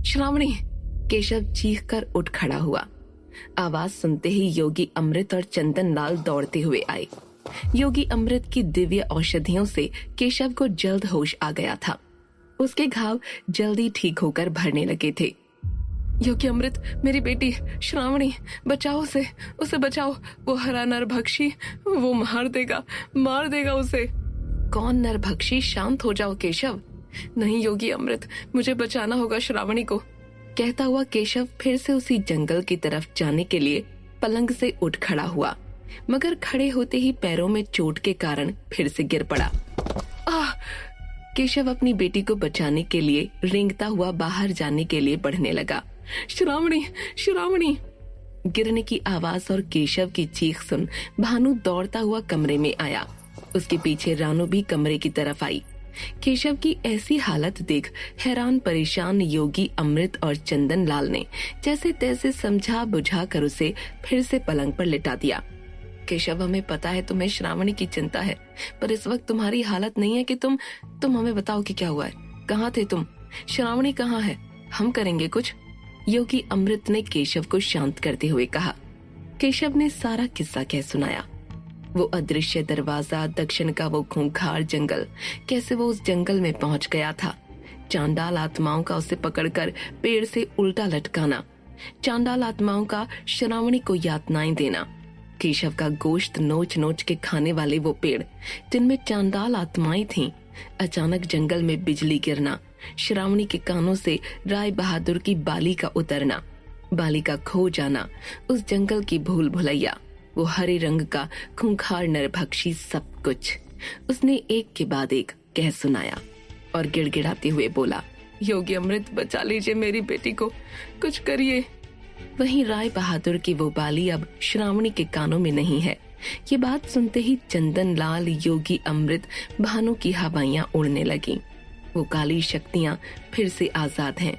श्रावणी! केशव चीख कर उठ खड़ा हुआ। आवाज सुनते ही योगी अमृत और चंदन लाल दौड़ते हुए आए। योगी अमृत की दिव्य औषधियों से केशव को जल्द होश आ गया था। उसके घाव जल्दी ठीक होकर भरने लगे थे। योगी अमृत, मेरी बेटी श्रावणी, बचाओ उसे बचाओ। वो हरा नरभक्षी, वो मार देगा उसे। कौन नरभक्षी? शांत हो जाओ केशव। नहीं योगी अमृत, मुझे बचाना होगा श्रावणी को। कहता हुआ केशव फिर से उसी जंगल की तरफ जाने के लिए पलंग से उठ खड़ा हुआ, मगर खड़े होते ही पैरों में चोट के कारण फिर से गिर पड़ा। आह! केशव अपनी बेटी को बचाने के लिए रेंगता हुआ बाहर जाने के लिए बढ़ने लगा। श्रावणी! श्रावणी! गिरने की आवाज और केशव की चीख सुन भानु दौड़ता हुआ कमरे में आया। उसके पीछे रानू भी कमरे की तरफ आई। केशव की ऐसी हालत देख हैरान परेशान योगी अमृत और चंदन लाल ने जैसे तैसे समझा बुझा कर उसे फिर से पलंग पर लिटा दिया। केशव, हमें पता है तुम्हें श्रावणी की चिंता है, पर इस वक्त तुम्हारी हालत नहीं है कि तुम हमें बताओ कि क्या हुआ है। कहाँ थे तुम? श्रावणी कहाँ है? हम करेंगे कुछ। योगी अमृत ने केशव को शांत करते हुए कहा। केशव ने सारा किस्सा कह सुनाया। वो अदृश्य दरवाजा, दक्षिण का वो खूंखार जंगल, कैसे वो उस जंगल में पहुंच गया था, चांडाल आत्माओं का उसे पकड़कर पेड़ से उल्टा लटकाना, चांडाल आत्माओं का श्रावणी को यातनाएं देना, केशव का गोश्त नोच नोच के खाने वाले वो पेड़ जिनमें चांडाल आत्माएं थीं, अचानक जंगल में बिजली गिरना, श्रावणी के कानों से राय बहादुर की बाली का उतरना, बाली का खो जाना, उस जंगल की भूल भुलैया, वो हरे रंग का खूंखार नरभक्षी, सब कुछ उसने एक के बाद एक कह सुनाया और गिड़गिड़ाते हुए बोला, योगी अमृत, बचा लीजिए मेरी बेटी को, कुछ करिए। वहीं राय बहादुर की वो बाली अब श्रावणी के कानों में नहीं है। ये बात सुनते ही चंदन लाल, योगी अमृत, भानु की हवाइयां उड़ने लगी। वो काली शक्तियां फिर से आजाद हैं।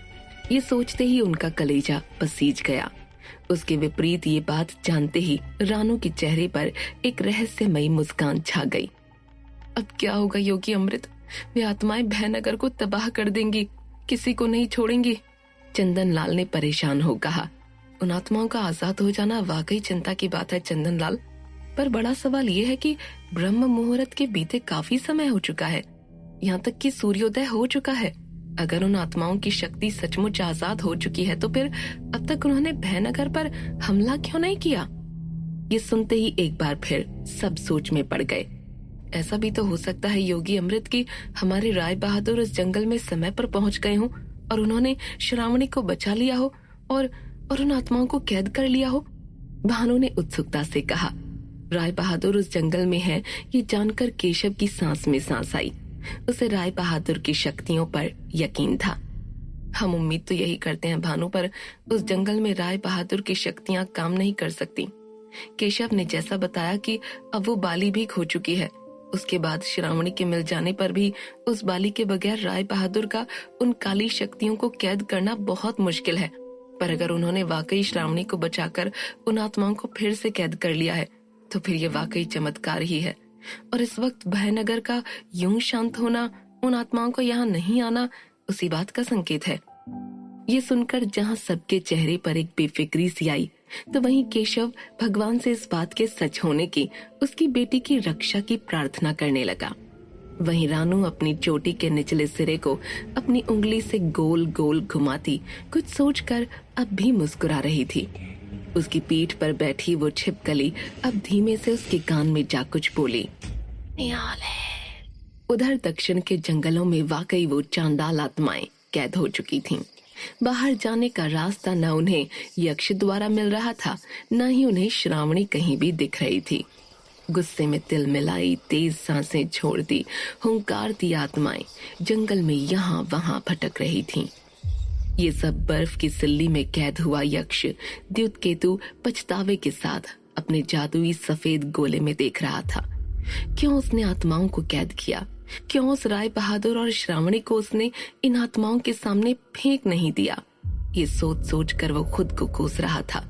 ये सोचते ही उनका कलेजा पसीज गया। उसके विपरीत ये बात जानते ही रानू के चेहरे पर एक रहस्यमयी मुस्कान छा गई। अब क्या होगा योगी अमृत? वे आत्माएं भयनगर को तबाह कर देंगी, किसी को नहीं छोड़ेंगी। चंदन लाल ने परेशान हो कहा। उन आत्माओं का आजाद हो जाना वाकई चिंता की बात है चंदन लाल, पर बड़ा सवाल ये है कि ब्रह्म मुहूर्त के बीते काफी समय हो चुका है, यहाँ तक कि सूर्योदय हो चुका है। अगर उन आत्माओं की शक्ति सचमुच आजाद हो चुकी है तो फिर अब तक उन्होंने भयनगर पर हमला क्यों नहीं किया? ये सुनते ही एक बार फिर सब सोच में पड़ गए। ऐसा भी तो हो सकता है योगी अमृत की हमारे राय बहादुर उस जंगल में समय पर पहुंच गए हों और उन्होंने श्रावणी को बचा लिया हो और उन आत्माओं को कैद कर लिया हो। भानु ने उत्सुकता से कहा। राय बहादुर उस जंगल में है, ये जानकर केशव की सांस में सांस आई। उसे राय बहादुर की शक्तियों पर यकीन था। हम उम्मीद तो यही करते हैं भानु, पर उस जंगल में राय बहादुर की शक्तियां काम नहीं कर सकती। केशव ने जैसा बताया कि अब वो बाली भी खो चुकी है, उसके बाद श्रावणी के मिल जाने पर भी उस बाली के बगैर राय बहादुर का उन काली शक्तियों को कैद करना बहुत मुश्किल है। पर अगर उन्होंने वाकई श्रावणी को बचाकर उन आत्माओं को फिर से कैद कर लिया है तो फिर ये वाकई चमत्कार ही है। और इस वक्त भयनगर का यूं शांत होना, उन आत्माओं का यहाँ नहीं आना, उसी बात का संकेत है। ये सुनकर जहाँ सबके चेहरे पर एक बेफिक्री सी आई, तो वहीं केशव भगवान से इस बात के सच होने की, उसकी बेटी की रक्षा की प्रार्थना करने लगा। वहीं रानू अपनी चोटी के निचले सिरे को अपनी उंगली से गोल गोल घुमाती कुछ सोचकर अब भी मुस्कुरा रही थी। उसकी पीठ पर बैठी वो छिपकली अब धीमे से उसके कान में जा कुछ बोली, निहाल है। उधर दक्षिण के जंगलों में वाकई वो चांडाल आत्माएं कैद हो चुकी थीं। बाहर जाने का रास्ता न उन्हें यक्ष द्वारा मिल रहा था, न ही उन्हें श्रावणी कहीं भी दिख रही थी। गुस्से में तिल मिलाई, तेज सांसें छोड़ती, हुंकारती आत्माएं जंगल में यहाँ वहां भटक रही थीं। ये सब बर्फ की सिल्ली में कैद हुआ यक्ष द्युतकेतु पछतावे के साथ अपने जादुई सफेद गोले में देख रहा था। क्यों उसने आत्माओं को कैद किया? क्यों उस राय बहादुर और श्रावणी को उसने इन आत्माओं के सामने फेंक नहीं दिया? ये सोच सोच कर वो खुद को कोस रहा था।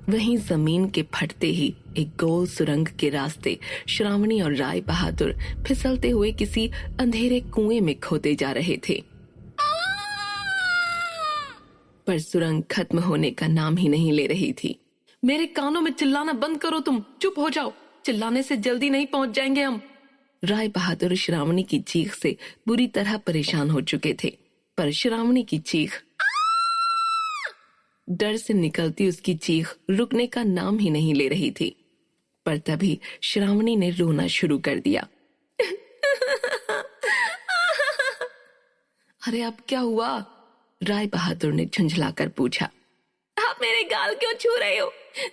वहीं जमीन के फटते ही एक गोल सुरंग के रास्ते श्रावणी और राय बहादुर फिसलते हुए किसी अंधेरे कुएं में खोते जा रहे थे। पर सुरंग खत्म होने का नाम ही नहीं ले रही थी। मेरे कानों में चिल्लाना बंद करो, तुम चुप हो जाओ, चिल्लाने से जल्दी नहीं पहुंच जाएंगे हम। राय बहादुर श्रावणी की चीख से बुरी तरह परेशान हो चुके थे, पर श्रावणी की चीख, डर से निकलती उसकी चीख रुकने का नाम ही नहीं ले रही थी। पर तभी श्रावणी ने रोना शुरू कर दिया। अरे अब क्या हुआ? राय बहादुर ने झुंझलाकर पूछा। आप मेरे गाल क्यों छू रहे हो?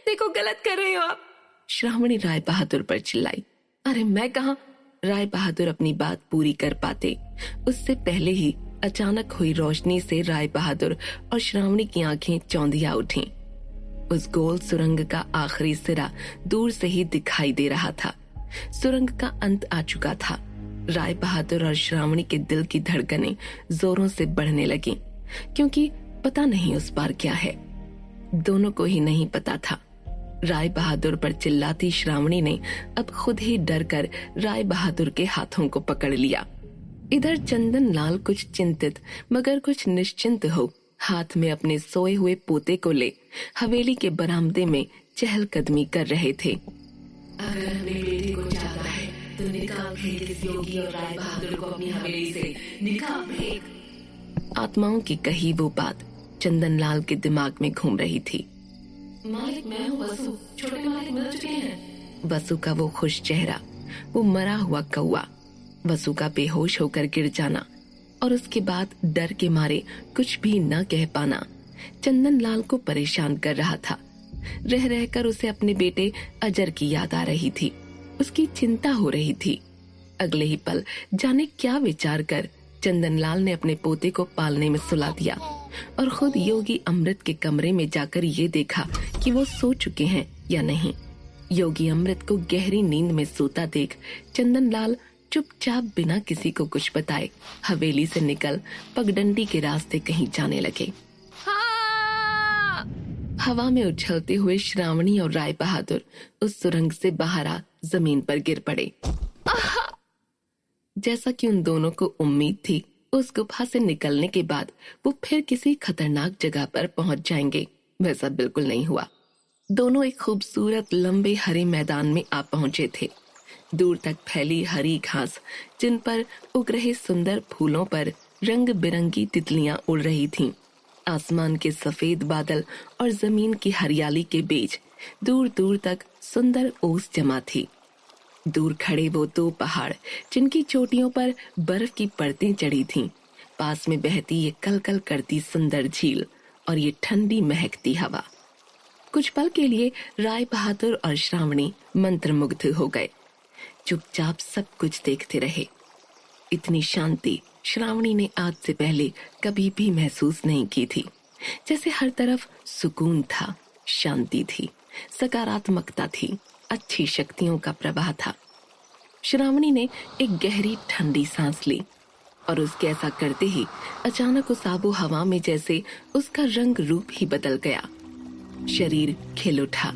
देखो गलत कर रहे हो आप। श्रावणी राय बहादुर पर चिल्लाई। अरे मैं कहा? राय बहादुर अपनी बात पूरी कर पाते उससे पहले ही अचानक हुई रोशनी से राय बहादुर और श्रावणी की आंखें चौंधिया उठीं। उस गोल सुरंग का आखिरी सिरा दूर से ही दिखाई दे रहा था। सुरंग का अंत आ चुका था। राय बहादुर और श्रावणी के दिल की धड़कनें जोरों से बढ़ने लगीं, क्योंकि पता नहीं उस पार क्या है। दोनों को ही नहीं पता था। राय बहादुर पर चिल्लाती श्रावणी ने अब खुद ही डर कर राय बहादुर के हाथों को पकड़ लिया। इधर चंदन लाल कुछ चिंतित मगर कुछ निश्चिंत हो हाथ में अपने सोए हुए पोते को ले हवेली के बरामदे में चहलकदमी कर रहे थे। अगर अपने बेटे को चाहता है तो निकाल फेंक इस योगी और राय बहादुर को अपनी हवेली से, निकाल फेंक। आत्माओं की कही वो बात चंदन लाल के दिमाग में घूम रही थी। मालिक मैं हूँ वसु, छोटे मालिक मिल चुके हैं। वसु का वो खुश चेहरा, वो मरा हुआ कौआ, वसु का बेहोश होकर गिर जाना और उसके बाद डर के मारे कुछ भी न कह पाना चंदन लाल को परेशान कर रहा था। रह रहकर उसे अपने बेटे अजर की याद आ रही थी। उसकी चिंता हो रही थी। अगले ही पल जाने क्या विचार कर चंदन लाल ने अपने पोते को पालने में सुला दिया और खुद योगी अमृत के कमरे में जाकर ये देखा कि वो सो चुके हैं या नहीं। योगी अमृत को गहरी नींद में सोता देख चंदन लाल चुपचाप बिना किसी को कुछ बताए हवेली से निकल पगडंडी के रास्ते कहीं जाने लगे। हवा में उछलते हुए श्रावणी और राय बहादुर उस सुरंग से बाहर आ जमीन पर गिर पड़े। जैसा कि उन दोनों को उम्मीद थी, उस गुफा से निकलने के बाद वो फिर किसी खतरनाक जगह पर पहुंच जाएंगे। वैसा बिल्कुल नहीं हुआ। दोनों एक खूबसूरत लंबे हरे मैदान में आ पहुंचे थे। दूर तक फैली हरी घास, जिन पर उग रहे सुंदर फूलों पर रंग बिरंगी तितलियां उड़ रही थीं। आसमान के सफेद बादल और जमीन की हरियाली के बीच दूर दूर तक सुंदर ओस जमा थी। दूर खड़े वो दो पहाड़, जिनकी चोटियों पर बर्फ की परतें चढ़ी थीं। पास में बहती ये कलकल करती सुंदर झील और ये ठंडी महकती हवा। कुछ पल के लिए राय बहादुर और श्रावणी मंत्रमुग्ध हो गए। चुपचाप सब कुछ देखते रहे। इतनी शांति श्रावणी ने आज से पहले कभी भी महसूस नहीं की थी। जैसे हर तरफ सुकून था, शांति थी, सकारात्मकता थी, अच्छी शक्तियों का प्रवाह था। श्रावणी ने एक गहरी ठंडी सांस ली और उसके ऐसा करते ही अचानक उस आबो हवा में जैसे उसका रंग रूप ही बदल गया। शरीर खिल उठा।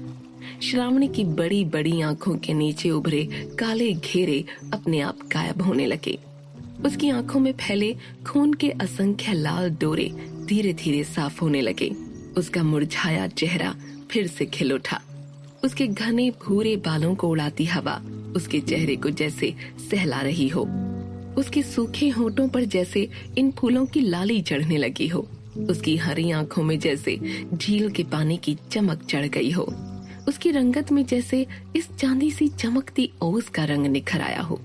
श्रावणी की बड़ी बड़ी आंखों के नीचे उभरे काले घेरे अपने आप गायब होने लगे। उसकी आंखों में फैले खून के असंख्य लाल डोरे धीरे धीरे साफ होने लगे। उसका मुरझाया चेहरा फिर से खिल उठा। उसके घने भूरे बालों को उड़ाती हवा उसके चेहरे को जैसे सहला रही हो। उसके सूखे होठों पर जैसे इन फूलों की लाली चढ़ने लगी हो। उसकी हरी आंखों में जैसे झील के पानी की चमक चढ़ गई हो। उसकी रंगत में जैसे इस चांदी सी चमकती ओस का रंग निखर आया हो।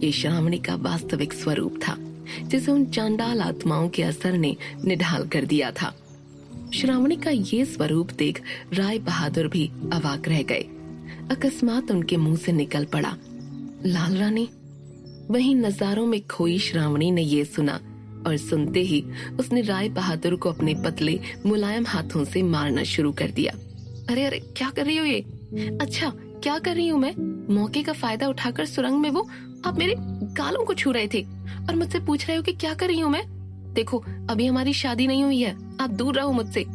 ये श्रावणी का वास्तविक स्वरूप था, जिसे उन चांडाल आत्माओं के असर ने निढाल कर दिया था। श्रावणी का ये स्वरूप देख राय बहादुर भी अवाक रह गए। अकस्मात उनके मुंह से निकल पड़ा, लाल रानी। वहीं नजारों में खोई श्रावणी ने ये सुना और सुनते ही उसने राय बहादुर को अपने पतले मुलायम हाथों से मारना शुरू कर दिया। अरे अरे क्या कर रही हो ये? अच्छा क्या कर रही हूँ मैं? मौके का फायदा उठाकर सुरंग में वो आप मेरे गालों को छू रहे थे और मुझसे पूछ रहे हो कि क्या कर रही हूँ मैं? देखो अभी हमारी शादी नहीं हुई है, आप दूर रहो मुझसे।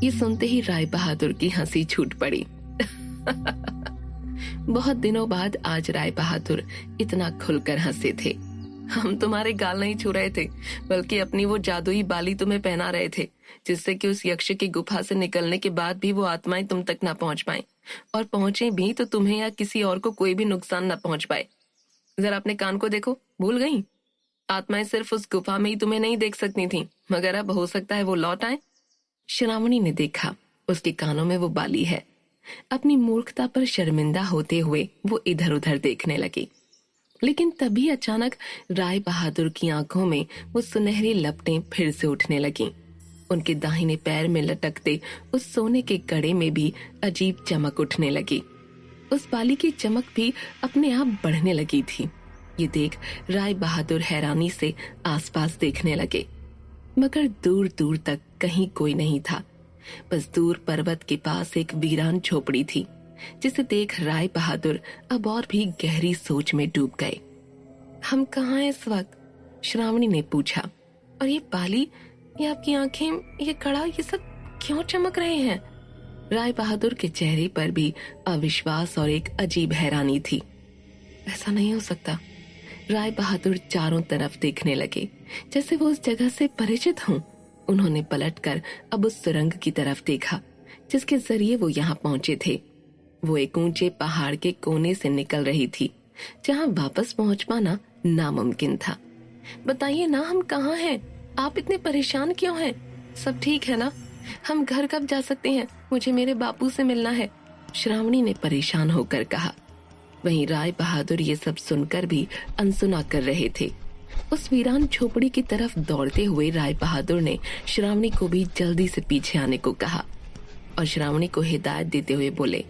ये सुनते ही राय बहादुर की हंसी छूट पड़ी। बहुत दिनों बाद आज राय बहादुर इतना खुलकर हंसे थे। हम तुम्हारे गाल नहीं छू रहे थे, बल्कि अपनी वो जादुई बाली तुम्हें पहना रहे थे, जिससे कि उस यक्ष की गुफा से निकलने के बाद भी वो आत्माएं तुम तक ना पहुंच पाएं, और पहुंचे भी तो तुम्हें या किसी और को कोई भी नुकसान ना पहुंच पाए। जरा अपने कान को देखो, भूल गई? आत्माएं सिर्फ उस गुफा में ही तुम्हें नहीं देख सकती थीं, मगर अब हो सकता है वो लौट आए। श्रावणी ने देखा उसके कानों में वो बाली है। अपनी मूर्खता पर शर्मिंदा होते हुए वो इधर उधर देखने लगी, लेकिन तभी अचानक राय बहादुर की आंखों में वो सुनहरी लपटें फिर से उठने लगीं। उनके दाहिने पैर में लटकते उस सोने के कड़े में भी अजीब चमक उठने लगी। उस बाली की चमक भी अपने आप बढ़ने लगी थी। ये देख राय बहादुर हैरानी से आसपास देखने लगे, मगर दूर दूर तक कहीं कोई नहीं था। बस दूर पर्वत के पास एक वीरान झोपड़ी थी, जिसे देख राय बहादुर अब और भी गहरी सोच में डूब गए। हम कहाँ हैं इस वक्त? श्रावणी ने पूछा। और ये बाली, ये आपकी आंखें, ये कड़ा, ये सब क्यों चमक रहे हैं? राय बहादुर के चेहरे पर भी अविश्वास और एक अजीब हैरानी थी। ऐसा नहीं हो सकता। राय बहादुर चारों तरफ देखने लगे, जैसे वो उस जगह से परिचित हों। उन्होंने पलटकर अब उस सुरंग की तरफ देखा, जिसके जरिए वो यहाँ पहुंचे थे। वो एक ऊंचे पहाड़ के कोने से निकल रही थी, जहाँ वापस पहुंच पाना नामुमकिन था। बताइए ना, हम कहाँ हैं? आप इतने परेशान क्यों हैं? सब ठीक है ना? हम घर कब जा सकते हैं? मुझे मेरे बापू से मिलना है, श्रावणी ने परेशान होकर कहा। वहीं राय बहादुर ये सब सुनकर भी अनसुना कर रहे थे। उस वीरान झोपड़ी की तरफ दौड़ते हुए राय बहादुर ने श्रावणी को भी जल्दी से पीछे आने को कहा और श्रावणी को हिदायत देते हुए बोले,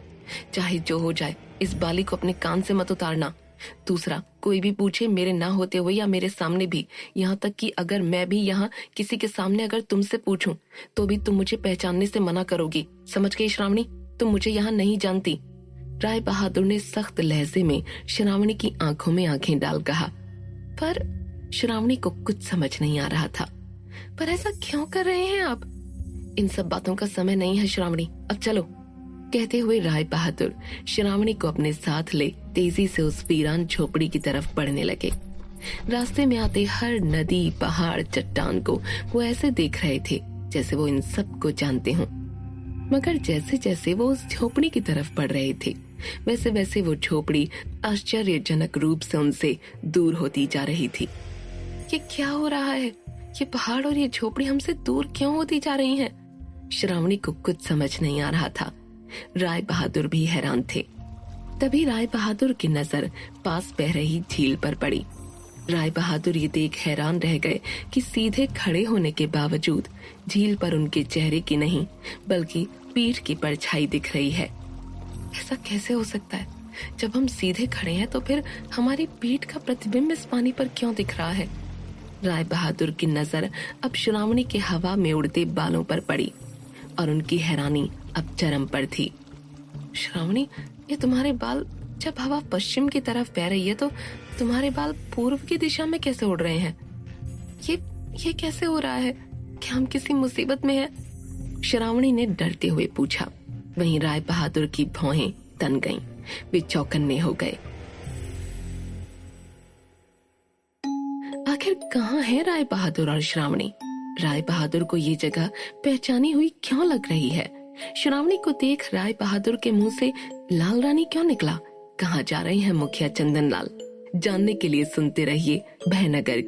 चाहे जो हो जाए, इस बाली को अपने कान से मत उतारना। दूसरा, कोई भी पूछे मेरे ना होते हुए या मेरे सामने भी, यहाँ तक कि अगर मैं भी यहाँ किसी के सामने अगर तुमसे पूछूं, तो भी तुम मुझे पहचानने से मना करोगी। समझ गई श्रावणी? तुम मुझे यहाँ नहीं जानती। राय बहादुर ने सख्त लहजे में श्रावणी की आंखों में आंखें डाल कहा। पर श्रावणी को कुछ समझ नहीं आ रहा था। पर ऐसा क्यों कर रहे हैं आप? इन सब बातों का समय नहीं है श्रावणी, अब चलो, कहते हुए राय बहादुर श्रावणी को अपने साथ ले तेजी से उस वीरान झोपड़ी की तरफ बढ़ने लगे। रास्ते में आते हर नदी, पहाड़, चट्टान को वो ऐसे देख रहे थे जैसे वो इन सब को जानते हों। मगर जैसे जैसे वो उस झोपड़ी की तरफ बढ़ रहे थे, वैसे वैसे वो झोपड़ी आश्चर्यजनक रूप से उनसे दूर होती जा रही थी। ये क्या हो रहा है? ये पहाड़ और ये झोपड़ी हमसे दूर क्यों होती जा रही हैं? श्रावणी को कुछ समझ नहीं आ रहा था। राय बहादुर भी हैरान थे। तभी राय बहादुर की नजर पास बह रही झील पर पड़ी। राय बहादुर ये देख हैरान रह गए कि सीधे खड़े होने के बावजूद झील पर उनके चेहरे की नहीं, बल्कि पीठ की परछाई दिख रही है। ऐसा कैसे हो सकता है? जब हम सीधे खड़े हैं तो फिर हमारी पीठ का प्रतिबिंब इस पानी पर क्यों दिख रहा है? राय बहादुर की नजर अब श्रावणी के हवा में उड़ते बालों पर पड़ी और उनकी हैरानी अब चरम पर थी। श्रावणी, ये तुम्हारे बाल, जब हवा पश्चिम की तरफ बह रही है तो तुम्हारे बाल पूर्व की दिशा में कैसे उड़ रहे हैं? ये कैसे हो रहा है? क्या हम किसी मुसीबत में हैं? श्रावणी ने डरते हुए पूछा। वहीं राय बहादुर की भौहें तन गईं, वे चौकन्ने हो गए। आखिर कहाँ है राय बहादुर और श्रावणी? राय बहादुर को ये जगह पहचानी हुई क्यों लग रही है? श्रावणी को देख राय बहादुर के मुंह से लाल रानी क्यों निकला? कहाँ जा रहे हैं मुखिया चंदन लाल? जानने के लिए सुनते रहिए भयनगर।